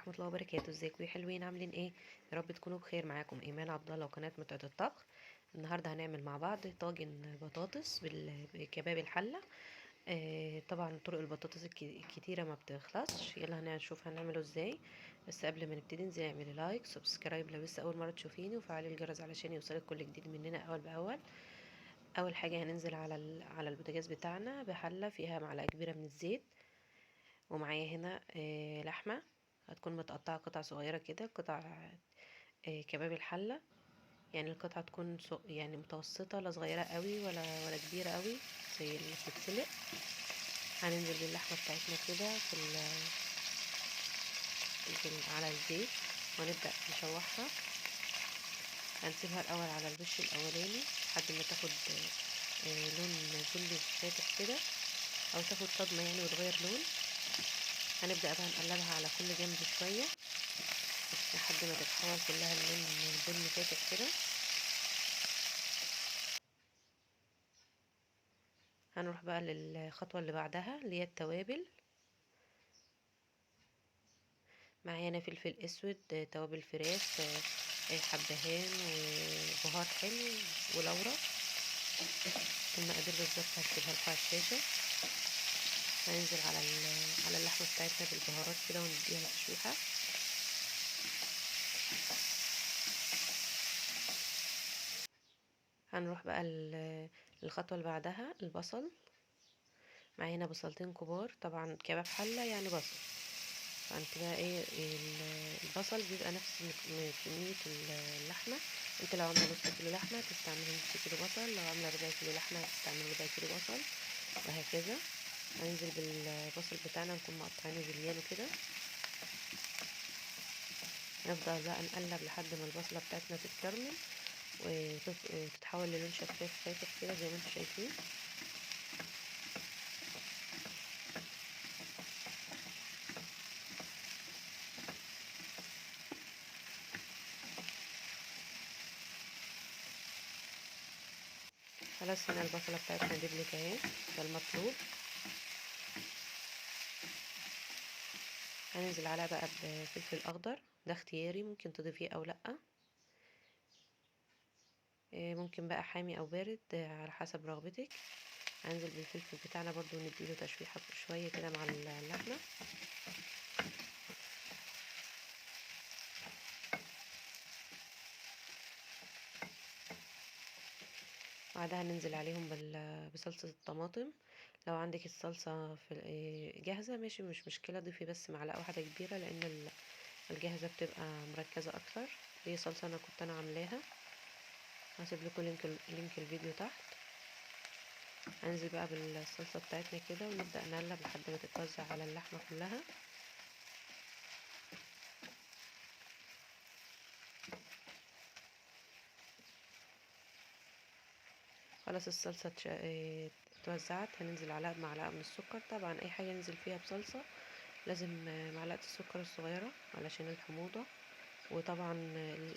ورحمة الله وبركاته. ازيكم يا حلوين؟ عاملين ايه؟ يا رب تكونوا بخير. معاكم ايمان عبد الله وقناة متعة الطبخ. النهارده هنعمل مع بعض طاجن بطاطس بكباب الحلة. طبعا طرق البطاطس الكتيرة ما بتخلصش. يلا هنشوف هنعمله ازاي. بس قبل ما نبتدي انزلي اعملي لايك سبسكرايب لو لسه اول مرة تشوفيني، وفعلي الجرس علشان يوصلك كل جديد مننا اول باول. اول حاجة هننزل على البوتاجاز بتاعنا بحلة فيها معلقة كبيرة من الزيت. ومعايا هنا لحمة هتكون متقطعة قطع صغيرة كده، قطع كباب الحلة. يعني القطعة تكون يعني متوسطة، لا صغيرة قوي ولا كبيرة قوي زي اللي بتتسلق. هننزل باللحمة بتاعتنا كده على الزيت ونبدأ نشوحها. هنسيبها الأول على الوش الأولاني لحد ما تاخد لون بني فاتح كده، أو تاخد صدمة يعني وتغير لون. هنبدأ بقى نقلبها على كل جنب شوية لحد ما تتحول كلها اللون بني فاتح كده. هنروح بقى للخطوة اللي بعدها اللي هي التوابل. معانا فلفل اسود، توابل فراخ، حبهان وبهار حلو ولورا. المقادير بالظبط هكتبها لكم على الشاشة. هننزل على اللحمة بتاعتنا بالبهارات كده ونديها تشويحة. هنروح بقى للخطوة اللي بعدها البصل. معانا بصلتين كبار، طبعا كباب حلة يعني بصل. فانت بقى ايه البصل بيبقى نفس كمية اللحمة. انت لو عاملة نص كيلو لحمة تستعملي نص كيلو بصل، لو عاملة ربع كيلو لحمة تستعملي ربع كيلو بصل، وهكذا. هننزل بالبصل بتاعنا نكون مقطعينه جوليان كده. نفضل بقى نقلب لحد ما البصلة بتاعتنا تتكرمل وتتحول للون شفاف فاتح كده زي ما انتم شايفين. خلاص هنا البصلة بتاعتنا دبلت اهي، ده المطلوب. هننزل عليها بقى بفلفل اخضر، ده اختياري ممكن تضيفيه او لا. ممكن بقى حامي او بارد على حسب رغبتك. هننزل بالفلفل بتاعنا برضو نديله تشويحة شوية كده مع اللحمة. بعدها ننزل عليهم بصلصة الطماطم. لو عندك الصلصة جاهزة ماشي مش مشكلة، ضيفي بس معلقة واحدة كبيرة لان الجاهزة بتبقى مركزة اكتر. دي صلصة انا عاملاها، هسيب لكم لينك الفيديو تحت. هننزل بقى بالصلصة بتاعتنا كده ونبدأ نقلب لحد ما تتوزع على اللحمة كلها. خلاص الصلصة اتوزعت. هننزل عليها بمعلقة من السكر. طبعا اي حاجة ننزل فيها بصلصة لازم معلقة السكر الصغيرة علشان الحموضة، وطبعا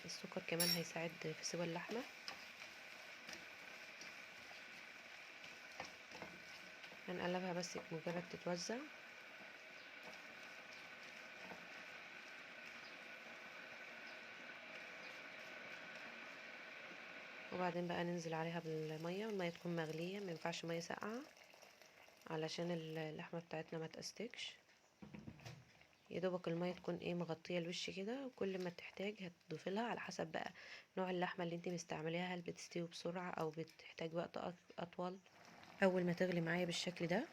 السكر كمان هيساعد في سوى اللحمة. هنقلبها بس مجرد تتوزع. وبعدين بقى ننزل عليها بالمية، والمية تكون مغلية، ما ينفعش مية ساقعة علشان اللحمة بتاعتنا ما تأستكش. يا دوبك المية تكون ايه مغطية الوش كده، وكل ما تحتاج هتضيفي لها على حسب بقى نوع اللحمة اللي انت مستعمليها، هل بتستوي بسرعة او بتحتاج وقت اطول. اول ما تغلي معايا بالشكل ده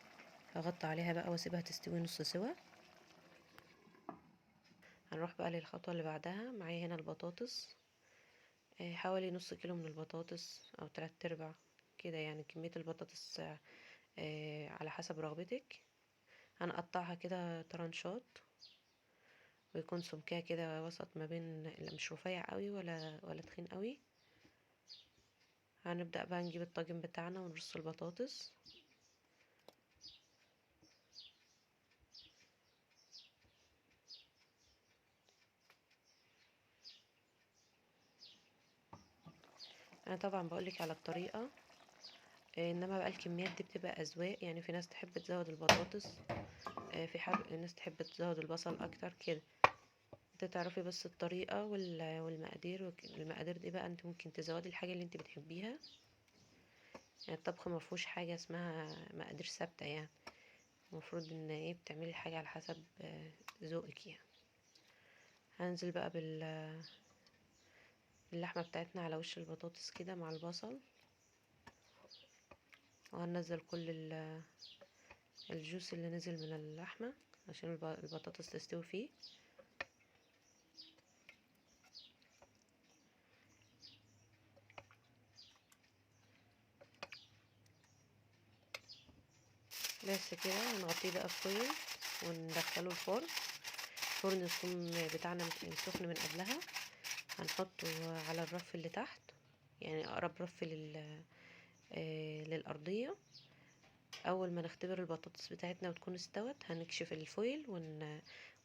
هغطي عليها بقى واسيبها تستوي نص سوا. هنروح بقى للخطوة اللي بعدها. معايا هنا البطاطس، حوالي نص كيلو من البطاطس او 3/4 كده، يعني كمية البطاطس على حسب رغبتك. هنقطعها كده طرنشات، ويكون سمكها كده وسط ما بين، لا مش رفيع قوي ولا تخين قوي. هنبدأ بقى نجيب الطاجن بتاعنا ونرص البطاطس. انا طبعا بقولك على الطريقة، انما بقى الكميات دي بتبقى اذواق. يعني في ناس تحب تزود البطاطس، في ناس تحب تزود البصل اكتر كده. تعرفي بس الطريقة والمقادير، المقادير دي بقى انت ممكن تزودي الحاجة اللي انت بتحبيها. يعني الطبخ ما فيهوش حاجة اسمها مقادير ثابتة يعني. المفروض ان ايه بتعملي الحاجة على حسب ذوقك يعني. هنزل بقى باللحمة بتاعتنا على وش البطاطس كده مع البصل، وهننزل كل الجوس اللي نزل من اللحمة عشان البطاطس تستوي فيه. بس كده هنغطيه بقى بفويل وندخله الفرن. الفرن يكون بتاعنا سخن من قبلها. هنحطه على الرف اللي تحت، يعني اقرب رف للارضيه. اول ما نختبر البطاطس بتاعتنا وتكون استوت هنكشف الفويل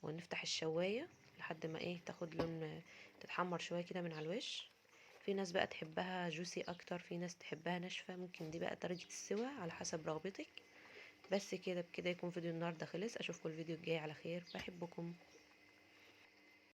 ونفتح الشوايه لحد ما تاخد لون، تتحمر شويه كده من على الوش. في ناس بقى تحبها جوسي اكتر، في ناس تحبها ناشفه، ممكن دي بقى درجه السوا على حسب رغبتك. بس كده بكده يكون فيديو النهارده خلص. اشوفكم الفيديو الجاي على خير، بحبكم.